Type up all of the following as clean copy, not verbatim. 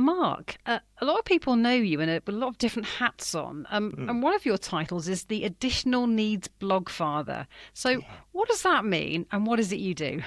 Mark, a lot of people know you with a lot of different hats on. And one of your titles is the Additional Needs Blogfather. So what does that mean and what is it you do?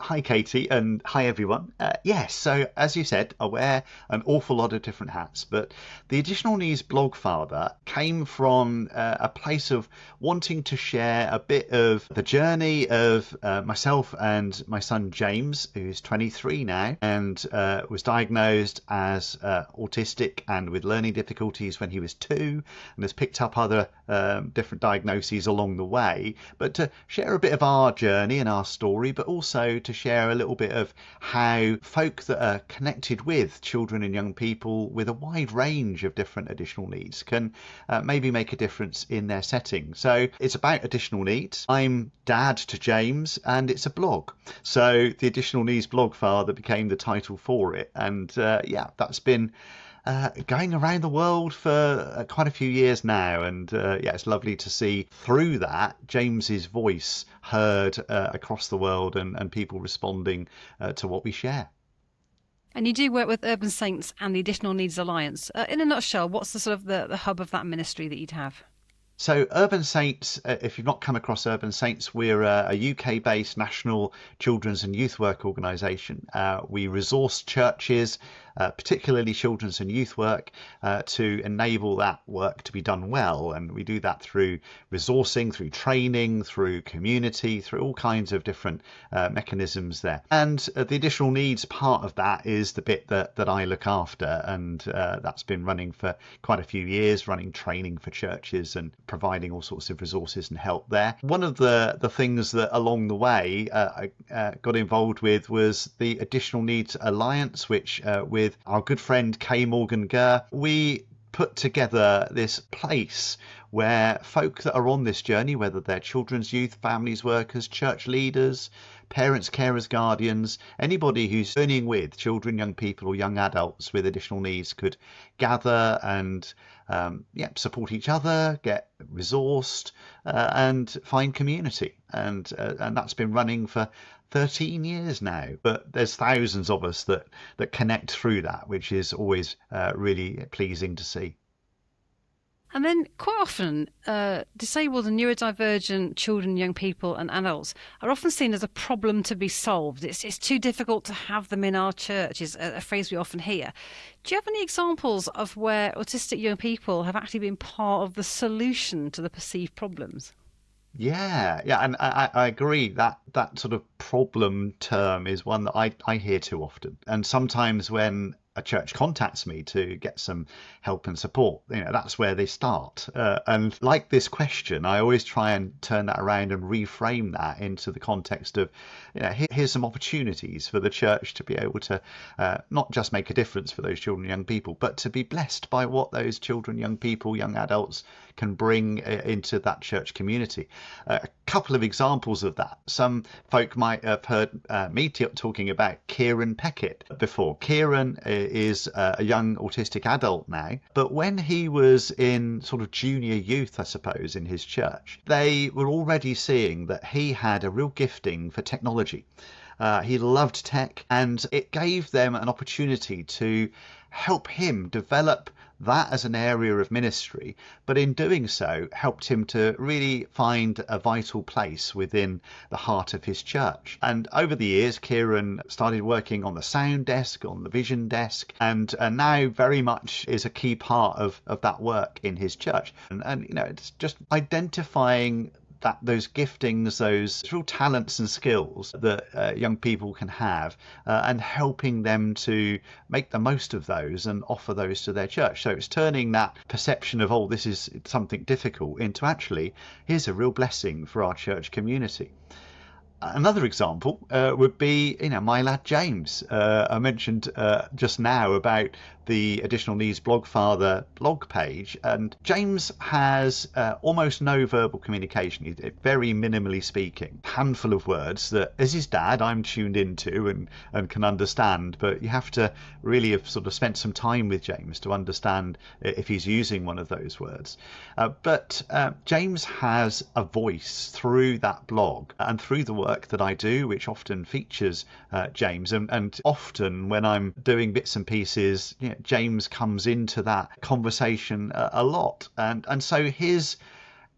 Hi, Katie, and hi, everyone. Yes, so as you said, I wear an awful lot of different hats, but the Additional Needs Blogfather came from a place of wanting to share a bit of the journey of myself and my son James, who's 23 now, and was diagnosed as autistic and with learning difficulties when he was 2, and has picked up other different diagnoses along the way, but to share a bit of our journey and our story, but also to share a little bit of how folk that are connected with children and young people with a wide range of different additional needs can maybe make a difference in their setting. So it's about additional needs. I'm dad to James, and it's a blog. So the Additional Needs Blogfather became the title for it. And that's been going around the world for quite a few years now, and it's lovely to see through that James's voice heard across the world and people responding to what we share. And you do work with Urban Saints and the Additional Needs Alliance. In a nutshell, what's the sort of the hub of that ministry that you'd have? So Urban Saints, if you've not come across Urban Saints, we're a UK-based national children's and youth work organisation. We resource churches, particularly children's and youth work, to enable that work to be done well. And we do that through resourcing, through training, through community, through all kinds of different mechanisms there. And the additional needs part of that is the bit that I look after. And that's been running for quite a few years, running training for churches and providing all sorts of resources and help there. One of the things that along the way I got involved with was the Additional Needs Alliance, which with our good friend Kay Morgan Gurr, we put together this place where folk that are on this journey, whether they're children's, youth, families, workers, church leaders, parents, carers, guardians, anybody who's journeying with children, young people or young adults with additional needs could gather and support each other, get resourced and find community. And that's been running for 13 years now, but there's thousands of us that connect through that, which is always really pleasing to see. And then quite often, disabled and neurodivergent children, young people and adults are often seen as a problem to be solved. It's too difficult to have them in our church, is a phrase we often hear. Do you have any examples of where autistic young people have actually been part of the solution to the perceived problems? Yeah, and I agree that sort of problem term is one that I hear too often. And sometimes when a church contacts me to get some help and support, that's where they start. And like this question, I always try and turn that around and reframe that into the context of, here's some opportunities for the church to be able to not just make a difference for those children and young people, but to be blessed by what those children, young people, young adults can bring into that church community. A couple of examples of that. Some folk might have heard me talking about Kieran Peckett before. Kieran is a young autistic adult now, but when he was in sort of junior youth, I suppose, in his church, they were already seeing that he had a real gifting for technology. He loved tech, and it gave them an opportunity to help him develop that as an area of ministry, but in doing so helped him to really find a vital place within the heart of his church. And over the years, Kieran started working on the sound desk, on the vision desk, and now very much is a key part of that work in his church. And it's just identifying those giftings, those real talents and skills that young people can have, and helping them to make the most of those and offer those to their church. So it's turning that perception of, this is something difficult, into actually, here's a real blessing for our church community. Another example would be, my lad James. I mentioned just now about the Additional Needs Blogfather blog page, and James has almost no verbal communication. He's very minimally speaking, handful of words that, as his dad, I'm tuned into and can understand, but you have to really have sort of spent some time with James to understand if he's using one of those words. But James has a voice through that blog and through the work work that I do, which often features James, and often when I'm doing bits and pieces, James comes into that conversation a lot, and so his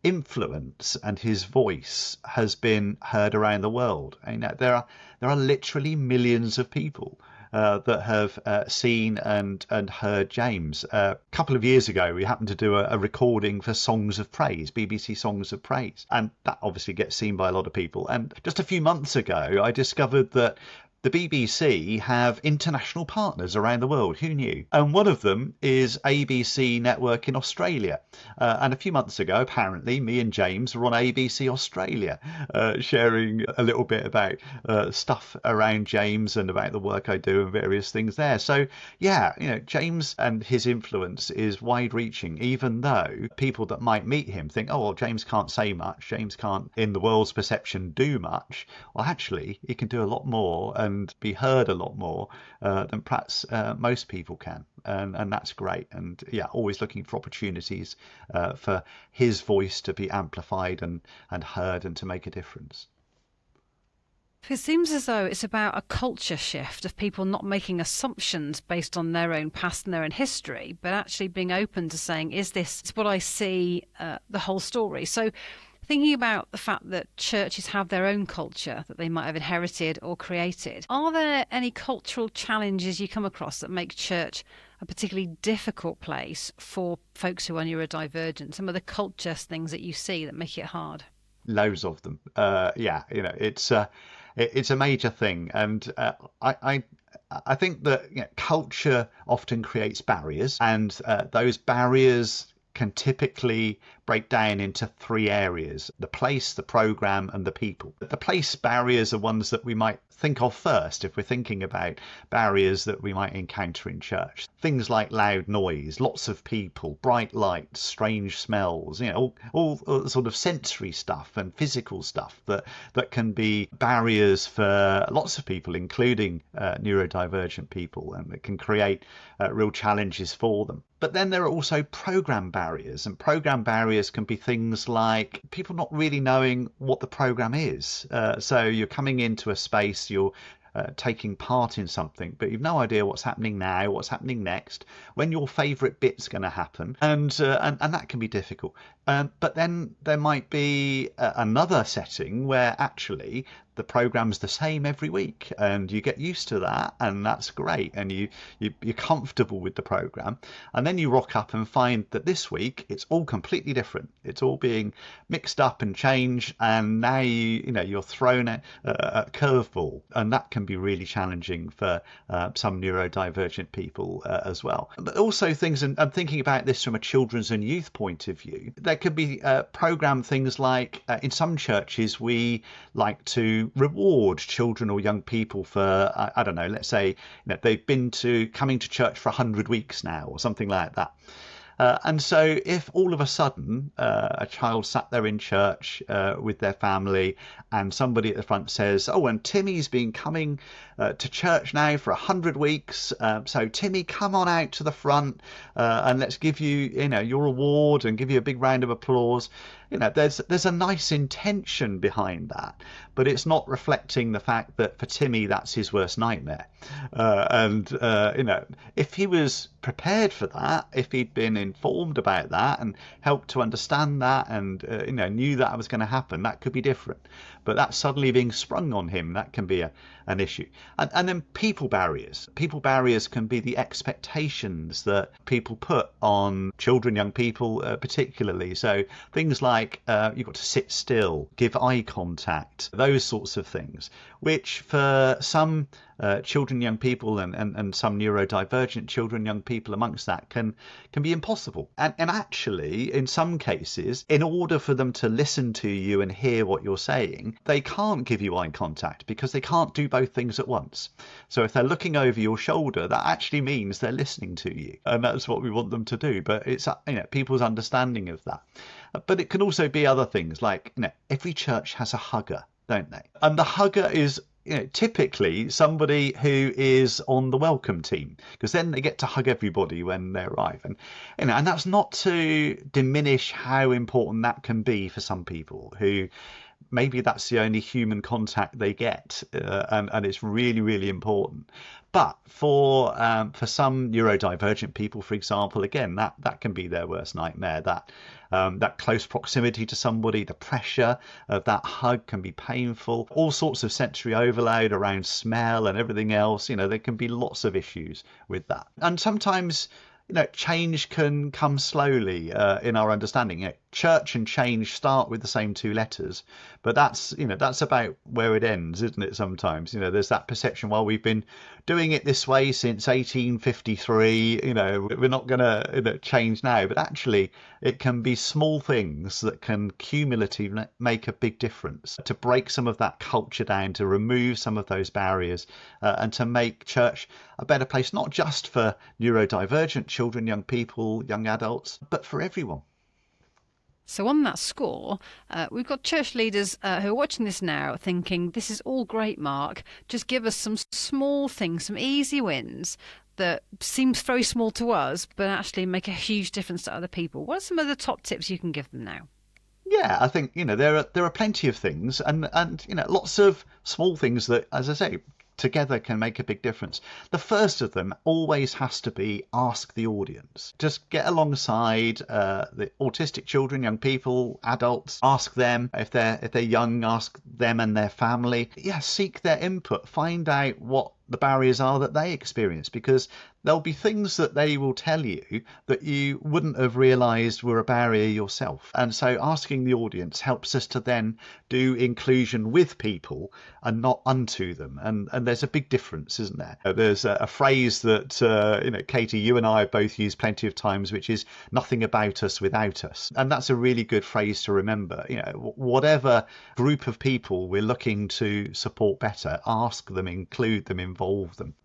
influence and his voice has been heard around the world. There are literally millions of people that have seen and heard James. A couple of years ago, we happened to do a recording for Songs of Praise, BBC Songs of Praise, and that obviously gets seen by a lot of people. And just a few months ago, I discovered that the BBC have international partners around the world. Who knew? And one of them is ABC Network in Australia. And a few months ago, apparently, me and James were on ABC Australia, sharing a little bit about stuff around James and about the work I do and various things there. So, yeah, James and his influence is wide-reaching, even though people that might meet him think, oh, well, James can't say much. James can't, in the world's perception, do much. Well, actually, he can do a lot more and be heard a lot more than perhaps most people can, and that's great. And yeah, always looking for opportunities for his voice to be amplified and heard and to make a difference. It seems as though it's about a culture shift of people not making assumptions based on their own past and their own history, but actually being open to saying, is this what I see, the whole story? So thinking about the fact that churches have their own culture that they might have inherited or created, are there any cultural challenges you come across that make church a particularly difficult place for folks who are neurodivergent? Some of the culture things that you see that make it hard? Loads of them. Yeah, it's a major thing, and I think that culture often creates barriers, and those barriers can typically break down into three areas: the place, the program, and the people. The place barriers are ones that we might think of first if we're thinking about barriers that we might encounter in church. Things like loud noise, lots of people, bright lights, strange smells, all sort of sensory stuff and physical stuff that can be barriers for lots of people, including neurodivergent people, and it can create real challenges for them. But then there are also program barriers, and program barriers can be things like people not really knowing what the program is. So you're coming into a space, you're taking part in something, but you've no idea what's happening now, what's happening next, when your favourite bit's going to happen, and that can be difficult. But then there might be another setting where actually the program's the same every week, and you get used to that, and that's great, and you're comfortable with the program. And then you rock up and find that this week it's all completely different. It's all being mixed up and changed, and now you're thrown a curveball, and that can be really challenging for some neurodivergent people as well. But also things, and I'm thinking about this from a children's and youth point of view, there could be program things like in some churches we like to reward children or young people for I don't know, let's say they've been coming to church for 100 weeks now or something like that. And so if all of a sudden a child sat there in church with their family and somebody at the front says, oh, and Timmy's been coming to church now for 100 weeks. So Timmy, come on out to the front and let's give you, your award and give you a big round of applause. There's a nice intention behind that, but it's not reflecting the fact that for Timmy, that's his worst nightmare. If he was prepared for that, if he'd been informed about that and helped to understand that and, knew that was going to happen, that could be different. But that's suddenly being sprung on him. That can be an issue. And then people barriers. People barriers can be the expectations that people put on children, young people particularly. So things like you've got to sit still, give eye contact, those sorts of things, which for some children, young people and some neurodivergent children, young people amongst that can be impossible. And actually, in some cases, in order for them to listen to you and hear what you're saying, they can't give you eye contact because they can't do both things at once. So if they're looking over your shoulder, that actually means they're listening to you. And that's what we want them to do. But it's people's understanding of that. But it can also be other things like, every church has a hugger, don't they? And the hugger is typically somebody who is on the welcome team, because then they get to hug everybody when they arrive, and that's not to diminish how important that can be for some people who maybe that's the only human contact they get, and it's really, really important. But for some neurodivergent people, for example, again, that can be their worst nightmare. That close proximity to somebody, the pressure of that hug can be painful. All sorts of sensory overload around smell and everything else. There can be lots of issues with that. And sometimes, change can come slowly in our understanding. Church and change start with the same two letters, but that's about where it ends, isn't it? Sometimes, there's that perception, well, we've been doing it this way since 1853, we're not going to change now. But actually, it can be small things that can cumulatively make a big difference to break some of that culture down, to remove some of those barriers, and to make church a better place, not just for neurodivergent children, young people, young adults, but for everyone. So on that score, we've got church leaders who are watching this now thinking, this is all great, Mark. Just give us some small things, some easy wins that seems very small to us, but actually make a huge difference to other people. What are some of the top tips you can give them now? Yeah, I think there are plenty of things, and lots of small things that, as I say, together can make a big difference. The first of them always has to be ask the audience. Just get alongside the autistic children, young people, adults. Ask them if they're young. Ask them and their family. Yeah, seek their input. Find out what the barriers are that they experience, because there'll be things that they will tell you that you wouldn't have realized were a barrier yourself. And so asking the audience helps us to then do inclusion with people and not unto them. And there's a big difference, isn't there? There's a phrase that Katie, you and I have both used plenty of times, which is nothing about us without us. And that's a really good phrase to remember. Whatever group of people we're looking to support better, ask them, include them, involve them.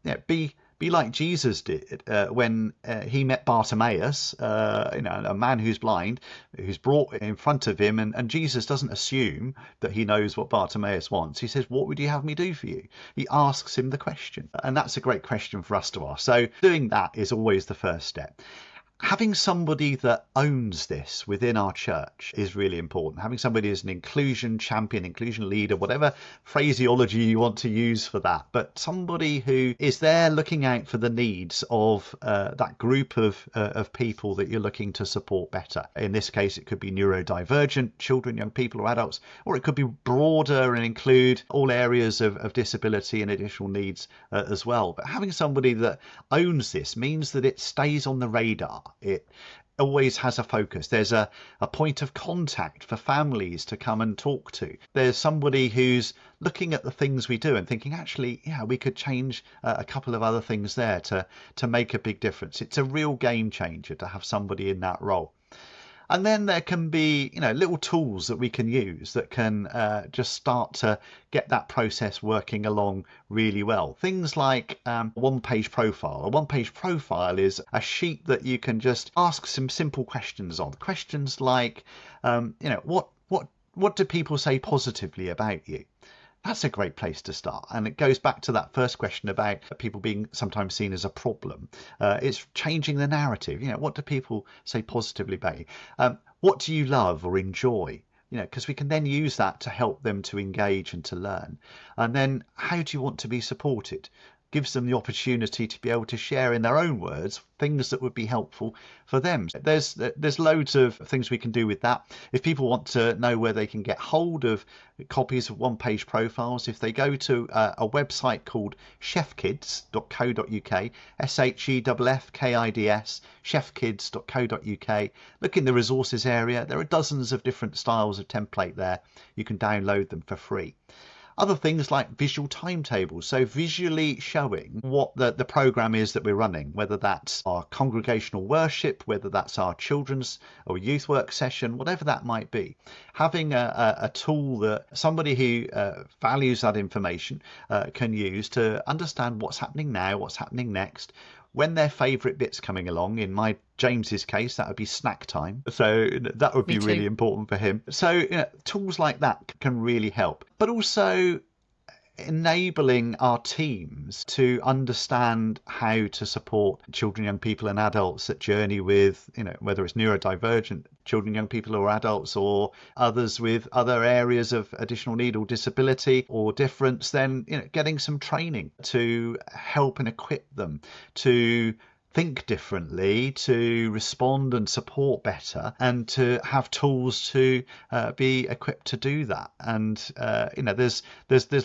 Be like Jesus did when he met Bartimaeus, a man who's blind, who's brought in front of him, and Jesus doesn't assume that he knows what Bartimaeus wants. He says, "What would you have me do for you?" He asks him the question, and that's a great question for us to ask. So doing that is always the first step. Having somebody that owns this within our church is really important. Having somebody as an inclusion champion, inclusion leader, whatever phraseology you want to use for that, but somebody who is there looking out for the needs of that group of people that you're looking to support better. In this case, it could be neurodivergent children, young people or adults, or it could be broader and include all areas of disability and additional needs as well. But having somebody that owns this means that it stays on the radar. It always has a focus. There's a point of contact for families to come and talk to. There's somebody who's looking at the things we do and thinking, actually, yeah, we could change a couple of other things there to make a big difference. It's a real game changer to have somebody in that role. And then there can be, little tools that we can use that can just start to get that process working along really well. Things like one-page profile. A one-page profile is a sheet that you can just ask some simple questions on. Questions like, what do people say positively about you? That's a great place to start. And it goes back to that first question about people being sometimes seen as a problem. It's changing the narrative. What do people say positively about you? What do you love or enjoy? Because we can then use that to help them to engage and to learn. And then how do you want to be supported? Gives them the opportunity to be able to share in their own words things that would be helpful for them. There's loads of things we can do with that. If people want to know where they can get hold of copies of one-page profiles, if they go to a website called chefkids.co.uk, SHEFFKIDS, chefkids.co.uk, look in the resources area. There are dozens of different styles of template there. You can download them for free. Other things like visual timetables, so visually showing what the program is that we're running, whether that's our congregational worship, whether that's our children's or youth work session, whatever that might be. Having a tool that somebody who values that information can use to understand what's happening now, what's happening next, when their favourite bit's coming along. In my James's case, that would be snack time. So that would be really important for him. So tools like that can really help. But also, enabling our teams to understand how to support children, young people and adults that journey with, whether it's neurodivergent children, young people or adults, or others with other areas of additional need or disability or difference, then getting some training to help and equip them to think differently, to respond and support better, and to have tools to be equipped to do that. And there's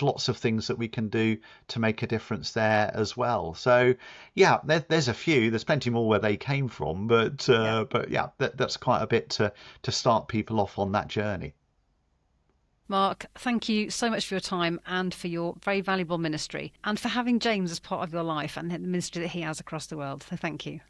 lots of things that we can do to make a difference there as well. So yeah, there's a few. There's plenty more where they came from, but yeah, that's quite a bit to start people off on that journey. Mark, thank you so much for your time and for your very valuable ministry, and for having James as part of your life and the ministry that he has across the world. So thank you.